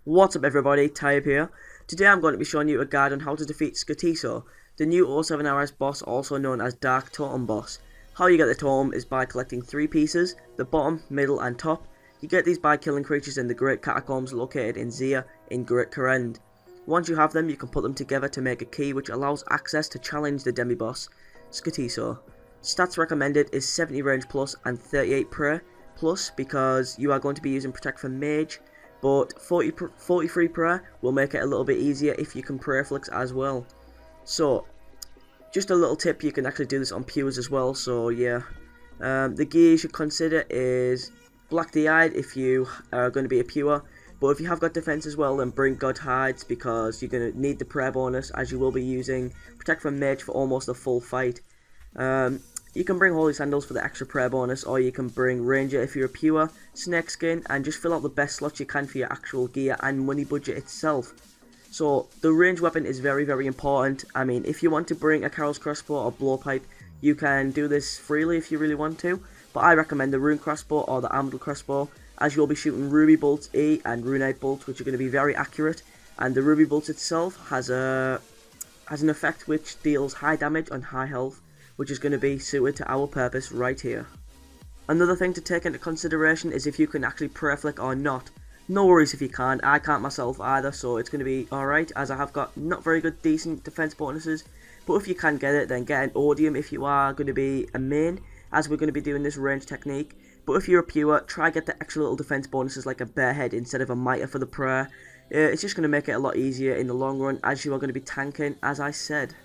What's up everybody, Type here. Today I'm going to be showing you a guide on how to defeat Skotiso, the new 07RS boss also known as Dark Totem boss. How you get the totem is by collecting 3 pieces, the bottom, middle and top. You get these by killing creatures in the Great Catacombs located in Xia in Great Kourend. Once you have them, you can put them together to make a key which allows access to challenge the demi-boss, Skotiso. Stats recommended is 70 range plus and 38 prayer plus because you are going to be using Protect from Mage, but 43 prayer will make it a little bit easier if you can prayer flicks as well. So, just a little tip, you can actually do this on Pews as well, so yeah. The gear you should consider is Black Eyed if you are going to be a Pure, but if you have got defense as well, then bring God Hides because you're going to need the prayer bonus as you will be using Protect from Mage for almost the full fight. You can bring Holy Sandals for the extra prayer bonus, or you can bring Ranger if you're a Pure, Snakeskin, and just fill out the best slots you can for your actual gear and money budget itself. So, the range weapon is very important. I mean, if you want to bring a Carol's Crossbow or Blowpipe, you can do this freely if you really want to, but I recommend the Rune Crossbow or the Armadillo Crossbow, as you'll be shooting Ruby Bolts E and Runite Bolts, which are going to be very accurate, and the Ruby Bolts itself has an effect which deals high damage on high health, which is going to be suited to our purpose right here. Another thing to take into consideration is if you can actually prayer flick or not. No worries if you can't, I can't myself either, so it's going to be alright, as I have got not very good decent defense bonuses, but if you can get it, then get an Odium if you are going to be a main, as we're going to be doing this range technique. But if you're a Pure, try get the extra little defense bonuses like a Bearhead instead of a Mitre for the prayer. It's just going to make it a lot easier in the long run, as you are going to be tanking, as I said.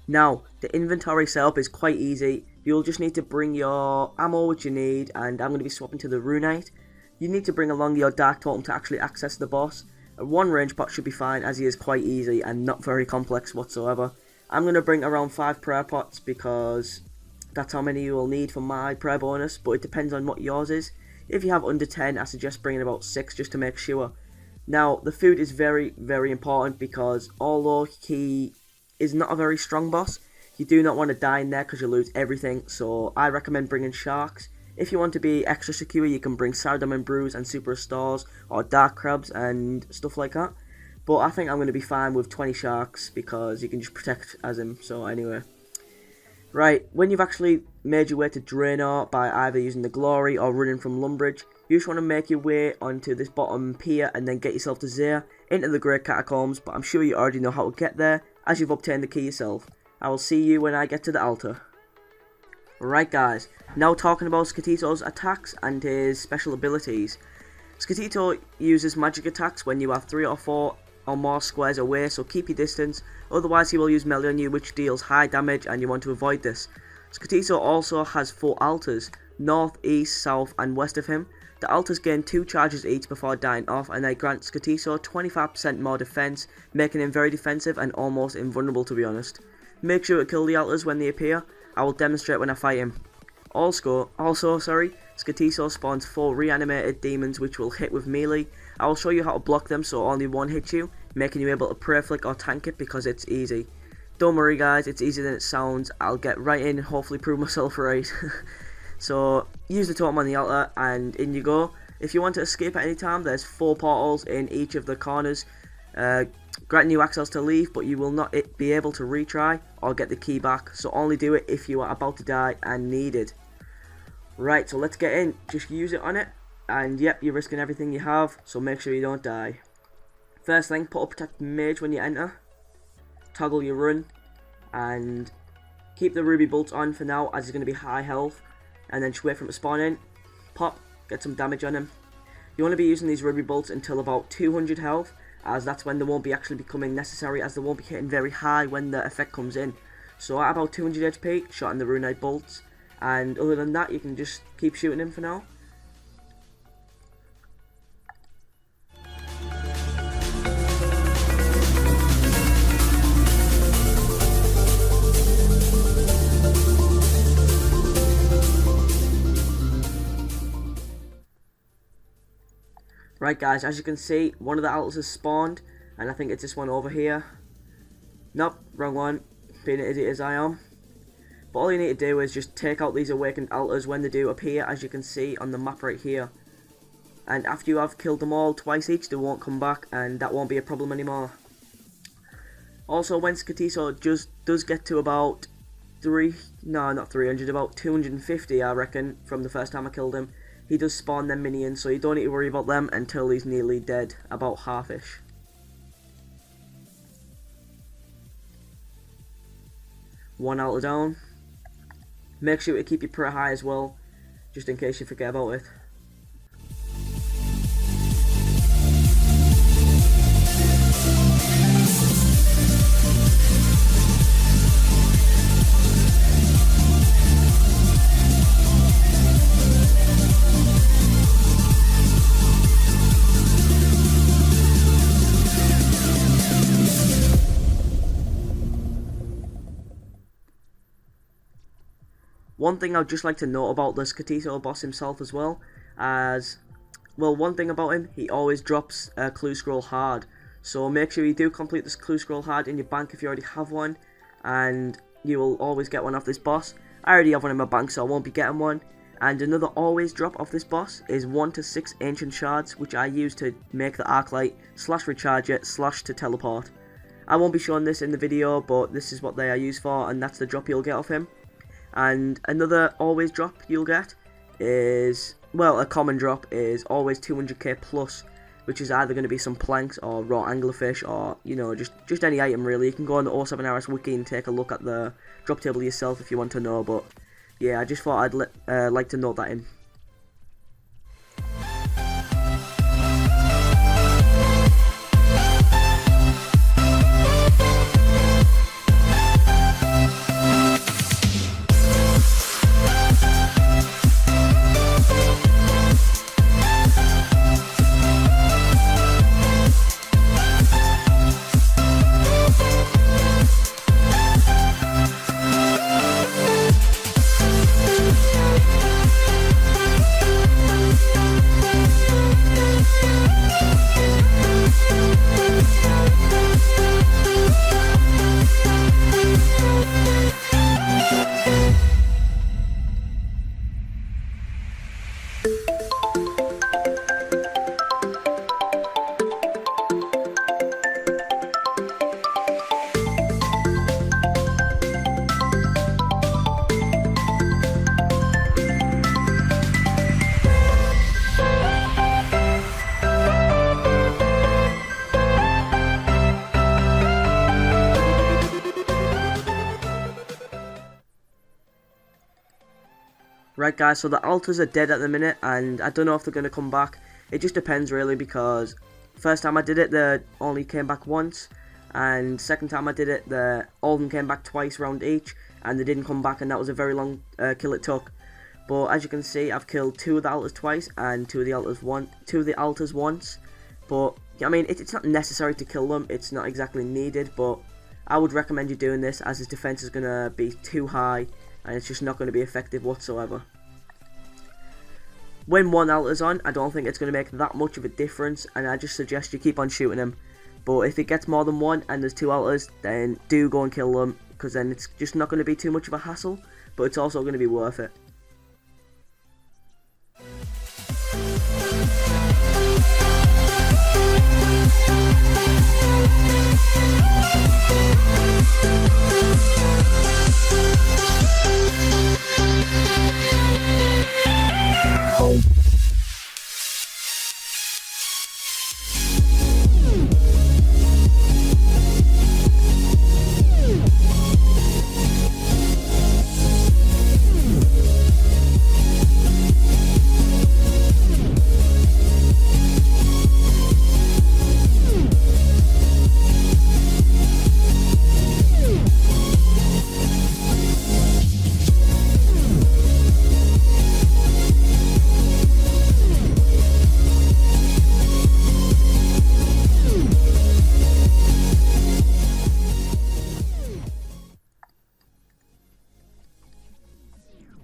Now, the inventory setup is quite easy. You'll just need to bring your ammo which you need, and I'm going to be swapping to the Runite. You need to bring along your Dark Totem to actually access the boss. One range pot should be fine, as he is quite easy and not very complex whatsoever. I'm going to bring around 5 prayer pots because that's how many you will need for my prayer bonus, but it depends on what yours is. If you have under 10, I suggest bringing about 6 just to make sure. Now, the food is very important because although he is not a very strong boss, you do not want to die in there because you lose everything, so I recommend bringing sharks. If you want to be extra secure, you can bring Sour Diamond Brews and Super Stars or Dark Crabs and stuff like that, but I think I'm going to be fine with 20 sharks because you can just protect as him. So anyway, right, when you've actually made your way to Draenor by either using the Glory or running from Lumbridge, you just want to make your way onto this bottom pier and then get yourself to Xia into the Great Catacombs, but I'm sure you already know how to get there as you've obtained the key yourself. I will see you when I get to the altar. Right guys, now talking about Skotiso's attacks and his special abilities. Skotito uses magic attacks when you are 3 or 4 or more squares away, so keep your distance, otherwise he will use melee on you which deals high damage and you want to avoid this. Skotiso also has 4 altars, north, east, south and west of him. The altars gain 2 charges each before dying off, and they grant Skotiso 25% more defense, making him very defensive and almost invulnerable to be honest. Make sure to kill the altars when they appear. I will demonstrate when I fight him. Also, Skotiso spawns 4 reanimated demons which will hit with melee. I will show you how to block them so only one hits you, making you able to prayer flick or tank it because it's easy. Don't worry guys, it's easier than it sounds. I'll get right in and hopefully prove myself right. So, use the totem on the altar and in you go. If you want to escape at any time, there's 4 portals in each of the corners, granting you access to leave, but you will not be able to retry or get the key back, so only do it if you are about to die and need it. Right, so let's get in. Just use it on it, and yep, you're risking everything you have, so make sure you don't die. First thing, put a Protect Mage when you enter, toggle your run, and keep the Ruby Bolts on for now as he's going to be high health, and then just wait for him to spawn in, pop, get some damage on him. You want to be using these Ruby Bolts until about 200 health, as that's when they won't be actually becoming necessary, as they won't be hitting very high when the effect comes in. So at about 200 HP, shot in the Runite Bolts, and other than that you can just keep shooting him for now. Right guys, as you can see, one of the altars has spawned, and I think it's this one over here. Nope, wrong one, being an idiot as I am. But all you need to do is just take out these awakened altars when they do appear, as you can see on the map right here. and after you have killed them all twice each, they won't come back, and that won't be a problem anymore. Also, when Skotiso does get to about about 250, I reckon, from the first time I killed him, he does spawn them minions, so you don't need to worry about them until he's nearly dead, about half-ish. One altar down. Make sure to keep your prayer high as well, just in case you forget about it. One thing I'd just like to note about the Skotiso boss himself as well, one thing about him, he always drops a clue scroll hard, so make sure you do complete this clue scroll hard in your bank if you already have one, and you will always get one off this boss. I already have one in my bank, so I won't be getting one. And another always drop off this boss is 1 to 6 ancient shards, which I use to make the arc light, / recharge it, / to teleport. I won't be showing this in the video, but this is what they are used for, and that's the drop you'll get off him. And another always drop you'll get is, well, a common drop is always 200k plus, which is either going to be some planks or raw anglerfish, or, you know, just any item really. You can go on the 07RS wiki and take a look at the drop table yourself if you want to know, but yeah, I just thought I'd like to note that in. Right guys, so the altars are dead at the minute, and I don't know if they're going to come back. It just depends really, because first time I did it, they only came back once, and second time I did it, all of them came back twice round each, and they didn't come back, and that was a very long kill it took. But as you can see, I've killed 2 of the altars twice, and 2 of the altars once. But I mean, it's not necessary to kill them, it's not exactly needed, but I would recommend you doing this, as his defense is going to be too high, and it's just not going to be effective whatsoever. When one altar's on, I don't think it's going to make that much of a difference, and I just suggest you keep on shooting him. But if it gets more than one and there's 2 altars, then do go and kill them, because then it's just not going to be too much of a hassle, but it's also going to be worth it.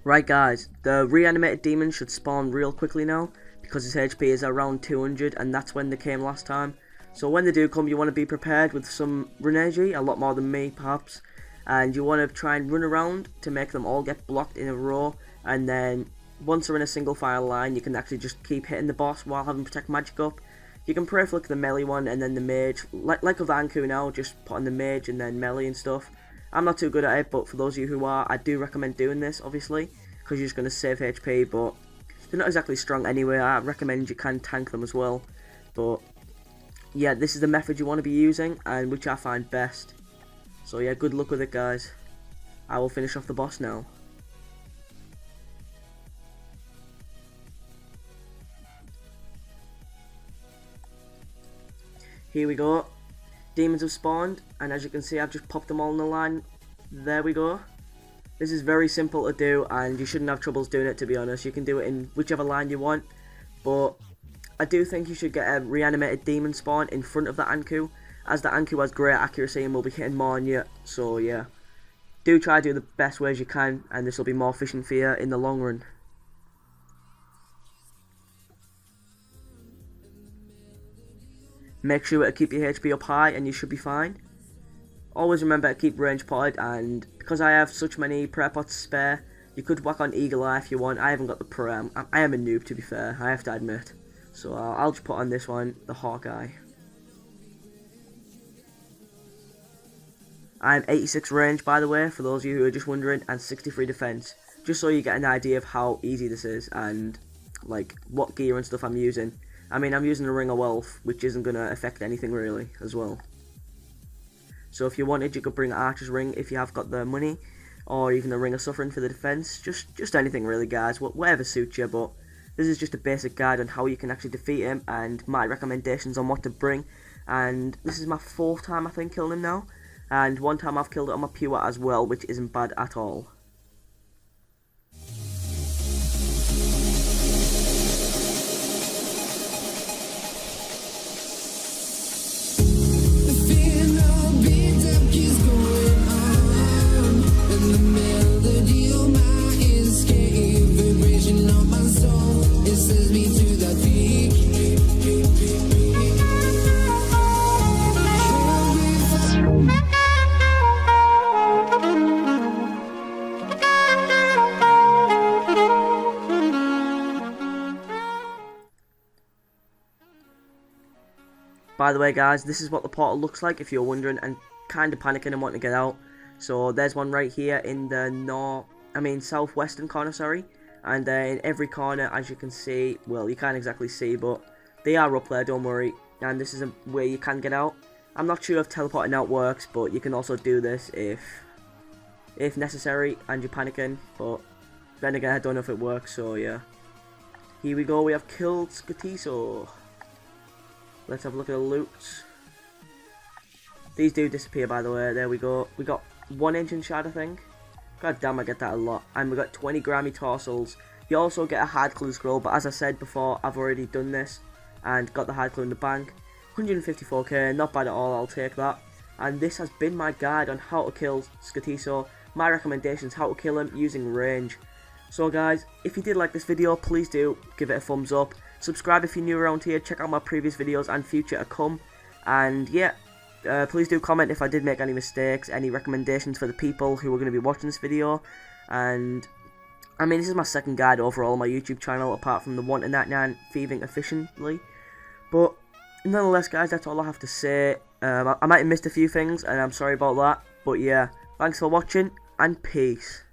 Right guys, the reanimated demon should spawn real quickly now, because his HP is around 200, and that's when they came last time. So when they do come, you want to be prepared with some Renergy, a lot more than me perhaps, and you want to try and run around to make them all get blocked in a row, and then once they're in a single file line, you can actually just keep hitting the boss while having Protect Magic up. You can pre-flick the melee one and then the mage, like with Anku now, just put on the mage and then melee and stuff. I'm not too good at it, but for those of you who are, I do recommend doing this, obviously, because you're just going to save HP, but they're not exactly strong anyway. I recommend you can tank them as well, but yeah, this is the method you want to be using, and which I find best. So yeah, good luck with it, guys. I will finish off the boss now. Here we go. Demons have spawned, and as you can see, I've just popped them all in the line. There we go. This is very simple to do, and you shouldn't have troubles doing it, to be honest. You can do it in whichever line you want, but I do think you should get a reanimated demon spawn in front of the Anku, as the Anku has great accuracy and will be hitting more on you. So yeah, do try to do the best ways you can, and this will be more efficient for you in the long run. Make sure to keep your HP up high and you should be fine. Always remember to keep range potted, and because I have such many prayer pots spare, you could whack on Eagle Eye if you want. I haven't got the prayer. I am a noob, to be fair, I have to admit. So I'll just put on this one, the Hawkeye. I'm 86 range, by the way, for those of you who are just wondering, and 63 defense. Just so you get an idea of how easy this is, and like what gear and stuff I'm using. I mean, I'm using the Ring of Wealth, which isn't going to affect anything really, as well. So if you wanted, you could bring Archer's Ring if you have got the money, or even the Ring of Suffering for the defense. Just anything really, guys, whatever suits you, but this is just a basic guide on how you can actually defeat him, and my recommendations on what to bring. And this is my 4th time, I think, killing him now, and 1 time I've killed it on my pure as well, which isn't bad at all. By the way, guys, this is what the portal looks like if you're wondering and kind of panicking and wanting to get out. So there's one right here in the southwestern corner, sorry. And in every corner, as you can see, well, you can't exactly see, but they are up there, don't worry. And this is a way you can get out. I'm not sure if teleporting out works, but you can also do this if necessary and you're panicking. But then again, I don't know if it works, so yeah. Here we go, we have killed Skotiso. Let's have a look at the loot. These do disappear, by the way. There we go. We got 1 Ancient Shard, I think. God damn, I get that a lot. And we got 20 Grammy Torsals. You also get a Hard Clue Scroll, but as I said before, I've already done this and got the Hard Clue in the bank. 154k, not bad at all, I'll take that. And this has been my guide on how to kill Skotiso. My recommendations, how to kill him using range. So guys, if you did like this video, please do give it a thumbs up. Subscribe if you're new around here, check out my previous videos and future to come. And yeah, please do comment if I did make any mistakes, any recommendations for the people who are going to be watching this video. And I mean, this is my 2nd guide overall on my YouTube channel, apart from the 1 to 99 thieving efficiently. But nonetheless, guys, that's all I have to say. I might have missed a few things, and I'm sorry about that. But yeah, thanks for watching, and peace.